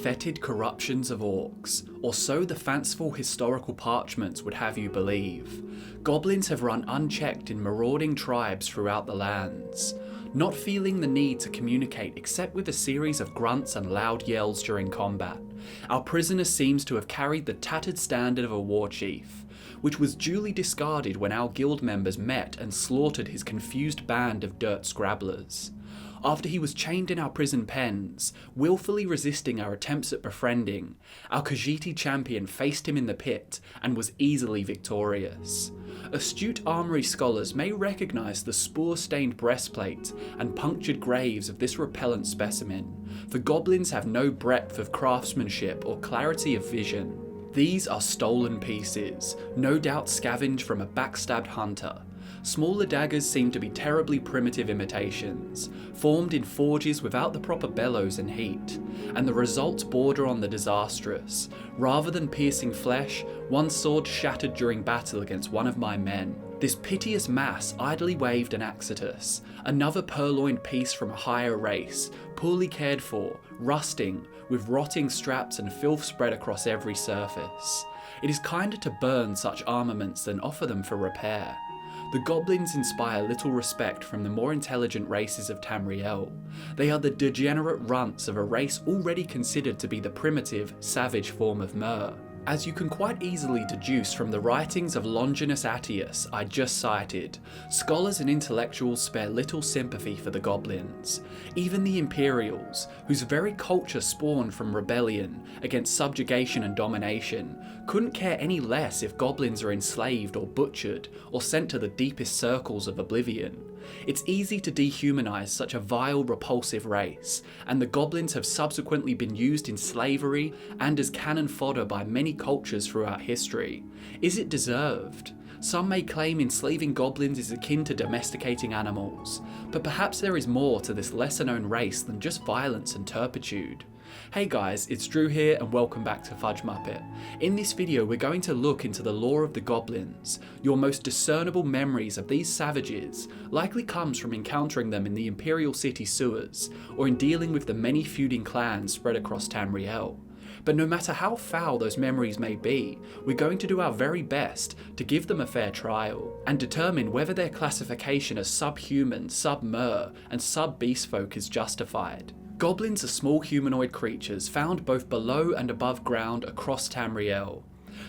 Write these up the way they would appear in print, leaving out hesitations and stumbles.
fetid corruptions of orcs, or so the fanciful historical parchments would have you believe. Goblins have run unchecked in marauding tribes throughout the lands. Not feeling the need to communicate except with a series of grunts and loud yells during combat, our prisoner seems to have carried the tattered standard of a war chief, which was duly discarded when our guild members met and slaughtered his confused band of dirt scrabblers. After he was chained in our prison pens, willfully resisting our attempts at befriending, our Khajiiti champion faced him in the pit and was easily victorious. Astute armory scholars may recognise the spore-stained breastplate and punctured graves of this repellent specimen, for goblins have no breadth of craftsmanship or clarity of vision. These are stolen pieces, no doubt scavenged from a backstabbed hunter. Smaller daggers seem to be terribly primitive imitations, formed in forges without the proper bellows and heat, and the results border on the disastrous. Rather than piercing flesh, one sword shattered during battle against one of my men. This piteous mass idly waved an Axitus, another purloined piece from a higher race, poorly cared for, rusting, with rotting straps and filth spread across every surface. It is kinder to burn such armaments than offer them for repair. The goblins inspire little respect from the more intelligent races of Tamriel. They are the degenerate runts of a race already considered to be the primitive, savage form of Mer. As you can quite easily deduce from the writings of Longinus Attius I just cited, scholars and intellectuals spare little sympathy for the goblins. Even the Imperials, whose very culture spawned from rebellion against subjugation and domination, couldn't care any less if goblins are enslaved or butchered or sent to the deepest circles of oblivion. It's easy to dehumanize such a vile, repulsive race, and the goblins have subsequently been used in slavery and as cannon fodder by many cultures throughout history. Is it deserved? Some may claim enslaving goblins is akin to domesticating animals, but perhaps there is more to this lesser known race than just violence and turpitude. Hey guys, it's Drew here and welcome back to Fudge Muppet. In this video we're going to look into the lore of the goblins. Your most discernible memories of these savages likely comes from encountering them in the Imperial City sewers, or in dealing with the many feuding clans spread across Tamriel. But no matter how foul those memories may be, we're going to do our very best to give them a fair trial, and determine whether their classification as subhuman, sub-mer, and sub-beast folk is justified. Goblins are small humanoid creatures found both below and above ground across Tamriel.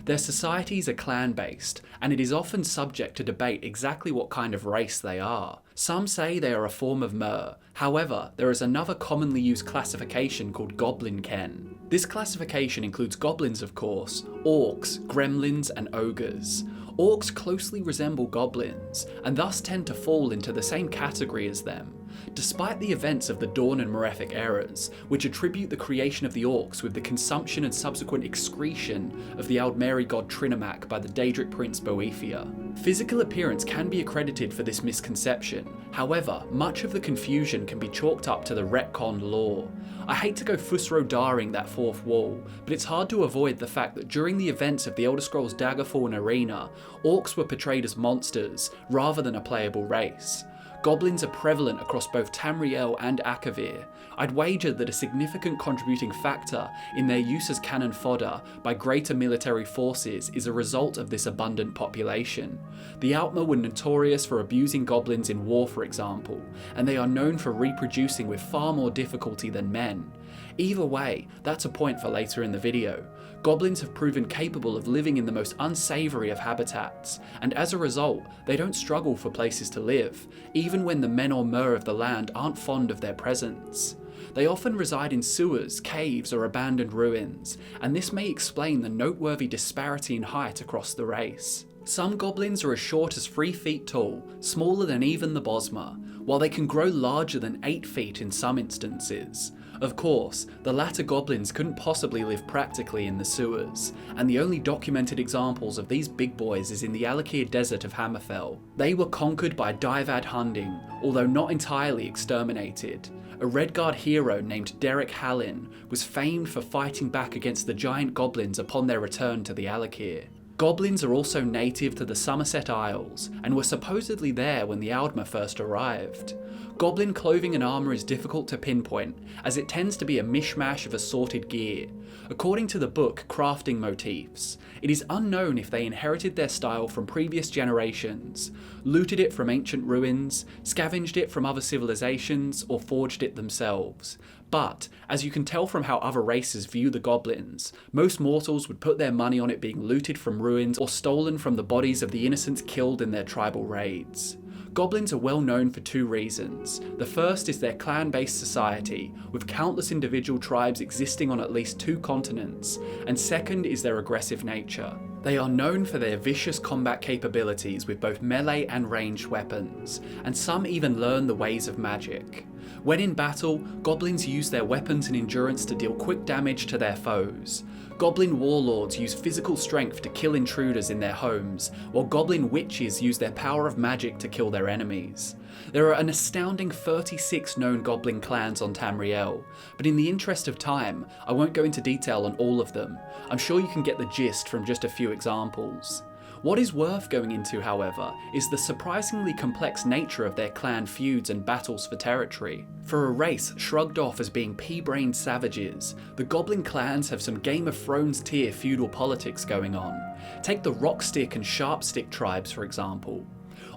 Their societies are clan-based, and it is often subject to debate exactly what kind of race they are. Some say they are a form of Mer, however, there is another commonly used classification called Goblin-ken. This classification includes goblins of course, orcs, gremlins and ogres. Orcs closely resemble goblins, and thus tend to fall into the same category as them. Despite the events of the Dawn and Malefic eras, which attribute the creation of the orcs with the consumption and subsequent excretion of the Aldmeri god Trinomac by the Daedric prince Boethia. Physical appearance can be accredited for this misconception, however, much of the confusion can be chalked up to the retconned lore. I hate to go Fusro-daring that fourth wall, but it's hard to avoid the fact that during the events of the Elder Scrolls Daggerfall and Arena, orcs were portrayed as monsters rather than a playable race. Goblins are prevalent across both Tamriel and Akavir. I'd wager that a significant contributing factor in their use as cannon fodder by greater military forces is a result of this abundant population. The Altmer were notorious for abusing goblins in war, for example, and they are known for reproducing with far more difficulty than men. Either way, that's a point for later in the video. Goblins have proven capable of living in the most unsavoury of habitats, and as a result, they don't struggle for places to live, even when the men or mer of the land aren't fond of their presence. They often reside in sewers, caves, or abandoned ruins, and this may explain the noteworthy disparity in height across the race. Some goblins are as short as 3 feet tall, smaller than even the Bosmer, while they can grow larger than 8 feet in some instances. Of course, the latter goblins couldn't possibly live practically in the sewers, and the only documented examples of these big boys is in the Alakir desert of Hammerfell. They were conquered by Daivad Hunding, although not entirely exterminated. A Redguard hero named Derek Hallin was famed for fighting back against the giant goblins upon their return to the Alakir. Goblins are also native to the Somerset Isles, and were supposedly there when the Aldmer first arrived. Goblin clothing and armour is difficult to pinpoint, as it tends to be a mishmash of assorted gear. According to the book Crafting Motifs, it is unknown if they inherited their style from previous generations, looted it from ancient ruins, scavenged it from other civilizations, or forged it themselves. But, as you can tell from how other races view the goblins, most mortals would put their money on it being looted from ruins or stolen from the bodies of the innocents killed in their tribal raids. Goblins are well known for two reasons. The first is their clan-based society, with countless individual tribes existing on at least 2 continents, and second is their aggressive nature. They are known for their vicious combat capabilities with both melee and ranged weapons, and some even learn the ways of magic. When in battle, goblins use their weapons and endurance to deal quick damage to their foes. Goblin warlords use physical strength to kill intruders in their homes, while goblin witches use their power of magic to kill their enemies. There are an astounding 36 known goblin clans on Tamriel, but in the interest of time, I won't go into detail on all of them. I'm sure you can get the gist from just a few examples. What is worth going into, however, is the surprisingly complex nature of their clan feuds and battles for territory. For a race shrugged off as being pea-brained savages, the goblin clans have some Game of Thrones tier feudal politics going on. Take the Rockstick and Sharpstick tribes for example.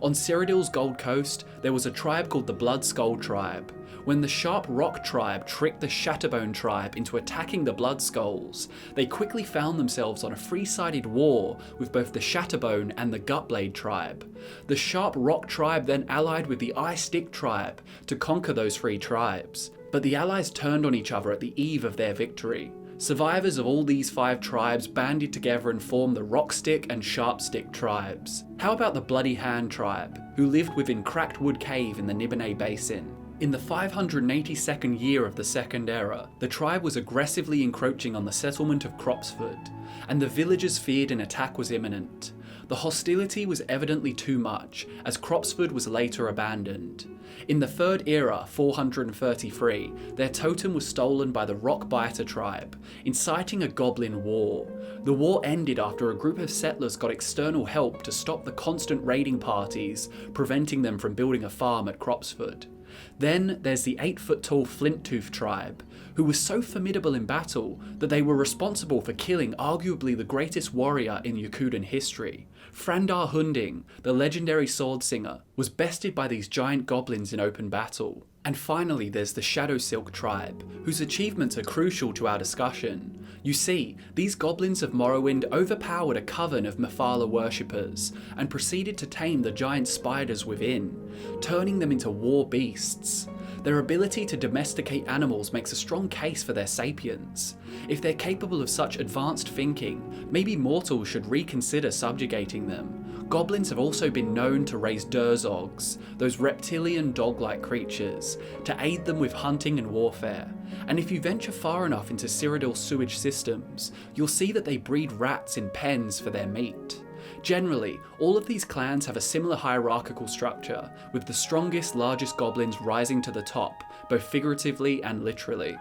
On Cyrodiil's Gold Coast, there was a tribe called the Blood Skull tribe. When the Sharp Rock tribe tricked the Shatterbone tribe into attacking the Blood Skulls, they quickly found themselves on a three-sided war with both the Shatterbone and the Gutblade tribe. The Sharp Rock tribe then allied with the Eye Stick tribe to conquer those 3 tribes, but the allies turned on each other at the eve of their victory. Survivors of all these 5 tribes banded together and formed the Rockstick and Sharpstick tribes. How about the Bloody Hand tribe, who lived within Cracked Wood Cave in the Nibonay Basin? In the 582nd year of the Second Era, the tribe was aggressively encroaching on the settlement of Cropsford, and the villagers feared an attack was imminent. The hostility was evidently too much, as Cropsford was later abandoned. In the Third Era, 433, their totem was stolen by the Rockbiter tribe, inciting a goblin war. The war ended after a group of settlers got external help to stop the constant raiding parties, preventing them from building a farm at Cropsford. Then there's the 8-foot-tall Flinttooth tribe, who was so formidable in battle that they were responsible for killing arguably the greatest warrior in Yakutan history. Frandar Hunding, the legendary sword singer, was bested by these giant goblins in open battle. And finally there's the Shadowsilk tribe, whose achievements are crucial to our discussion. You see, these goblins of Morrowind overpowered a coven of Mephala worshippers, and proceeded to tame the giant spiders within, turning them into war beasts. Their ability to domesticate animals makes a strong case for their sapience. If they're capable of such advanced thinking, maybe mortals should reconsider subjugating them. Goblins have also been known to raise Durzogs, those reptilian dog-like creatures, to aid them with hunting and warfare. And if you venture far enough into Cyrodiil's sewage systems, you'll see that they breed rats in pens for their meat. Generally, all of these clans have a similar hierarchical structure, with the strongest, largest goblins rising to the top, both figuratively and literally.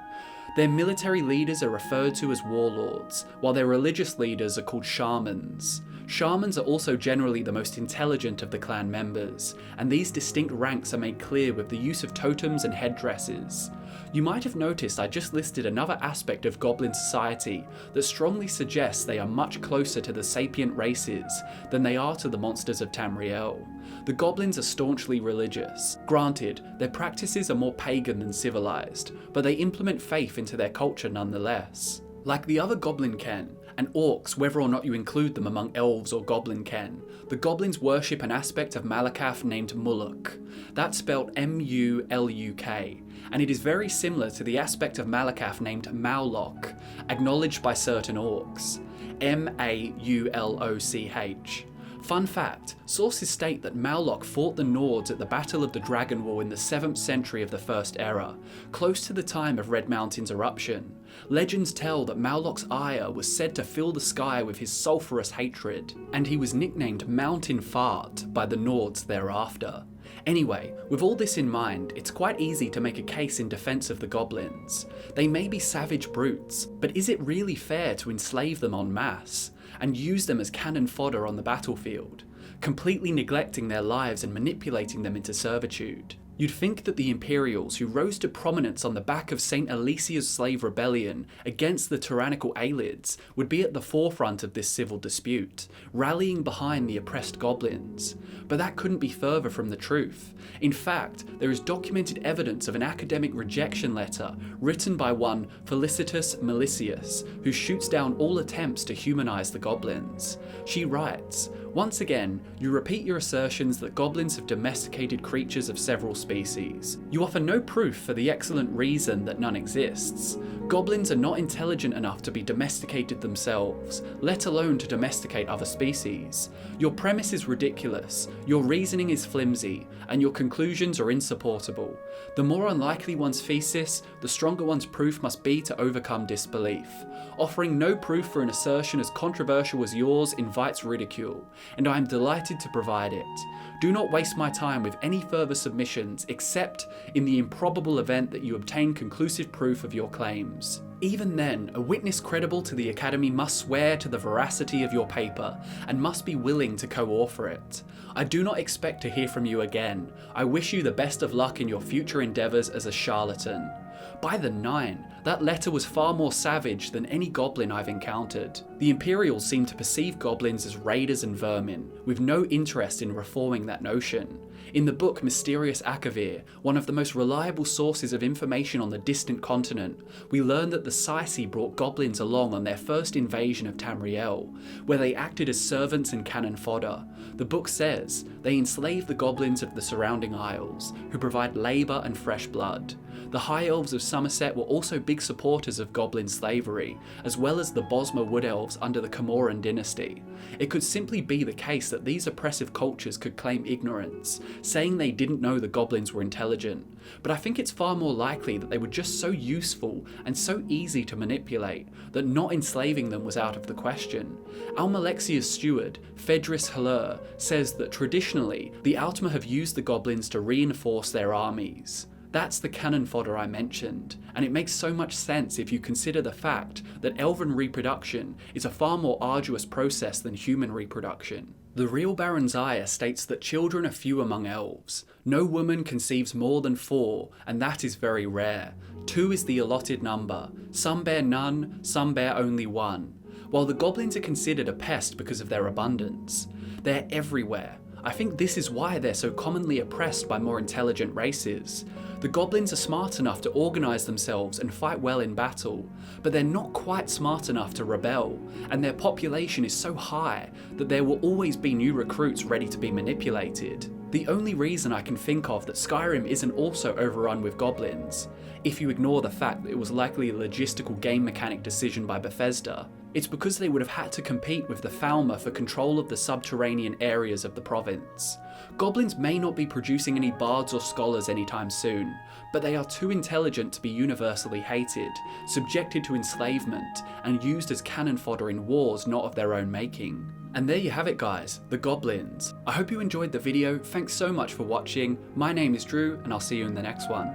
Their military leaders are referred to as warlords, while their religious leaders are called shamans. Shamans are also generally the most intelligent of the clan members, and these distinct ranks are made clear with the use of totems and headdresses. You might have noticed I just listed another aspect of goblin society that strongly suggests they are much closer to the sapient races than they are to the monsters of Tamriel. The goblins are staunchly religious. Granted, their practices are more pagan than civilized, but they implement faith into their culture nonetheless. Like the other goblin ken, and orcs, whether or not you include them among elves or goblin ken, the goblins worship an aspect of Malakath named Muluk. That's spelled M-U-L-U-K, and it is very similar to the aspect of Malakath named Mauloch, acknowledged by certain orcs. M-A-U-L-O-C-H. Fun fact, sources state that Mauloch fought the Nords at the Battle of the Dragon Wall in the 7th century of the First Era, close to the time of Red Mountain's eruption. Legends tell that Mauloch's ire was said to fill the sky with his sulphurous hatred, and he was nicknamed Mountain Fart by the Nords thereafter. Anyway, with all this in mind, it's quite easy to make a case in defense of the goblins. They may be savage brutes, but is it really fair to enslave them en masse, and use them as cannon fodder on the battlefield, completely neglecting their lives and manipulating them into servitude? You'd think that the Imperials, who rose to prominence on the back of St. Alicia's slave rebellion against the tyrannical Aelids, would be at the forefront of this civil dispute, rallying behind the oppressed goblins. But that couldn't be further from the truth. In fact, there is documented evidence of an academic rejection letter written by one Felicitas Melicius, who shoots down all attempts to humanise the goblins. She writes, "Once again, you repeat your assertions that goblins have domesticated creatures of several species. You offer no proof for the excellent reason that none exists. Goblins are not intelligent enough to be domesticated themselves, let alone to domesticate other species. Your premise is ridiculous, your reasoning is flimsy, and your conclusions are insupportable. The more unlikely one's thesis, the stronger one's proof must be to overcome disbelief. Offering no proof for an assertion as controversial as yours invites ridicule, and I am delighted to provide it. Do not waste my time with any further submissions except in the improbable event that you obtain conclusive proof of your claims. Even then, a witness credible to the Academy must swear to the veracity of your paper and must be willing to co-author it. I do not expect to hear from you again. I wish you the best of luck in your future endeavours as a charlatan." By the Nine, that letter was far more savage than any goblin I've encountered. The Imperials seem to perceive goblins as raiders and vermin, with no interest in reforming that notion. In the book Mysterious Akavir, one of the most reliable sources of information on the distant continent, we learn that the Psyche brought goblins along on their first invasion of Tamriel, where they acted as servants and cannon fodder. The book says they enslaved the goblins of the surrounding isles, who provide labour and fresh blood. The High Elves of Somerset were also big supporters of goblin slavery, as well as the Bosmer Wood Elves under the Camoran dynasty. It could simply be the case that these oppressive cultures could claim ignorance, saying they didn't know the goblins were intelligent. But I think it's far more likely that they were just so useful and so easy to manipulate that not enslaving them was out of the question. Almalexia's steward, Fedris Haller, says that traditionally, the Altmer have used the goblins to reinforce their armies. That's the cannon fodder I mentioned, and it makes so much sense if you consider the fact that elven reproduction is a far more arduous process than human reproduction. The real Baron Zaya states that children are few among elves. No woman conceives more than 4, and that is very rare. 2 is the allotted number. Some bear none, some bear only 1. While the goblins are considered a pest because of their abundance, they're everywhere. I think this is why they're so commonly oppressed by more intelligent races. The goblins are smart enough to organise themselves and fight well in battle, but they're not quite smart enough to rebel, and their population is so high that there will always be new recruits ready to be manipulated. The only reason I can think of that Skyrim isn't also overrun with goblins, if you ignore the fact that it was likely a logistical game mechanic decision by Bethesda, it's because they would have had to compete with the Falmer for control of the subterranean areas of the province. Goblins may not be producing any bards or scholars anytime soon, but they are too intelligent to be universally hated, subjected to enslavement, and used as cannon fodder in wars not of their own making. And there you have it guys, the goblins. I hope you enjoyed the video, thanks so much for watching. My name is Drew, and I'll see you in the next one.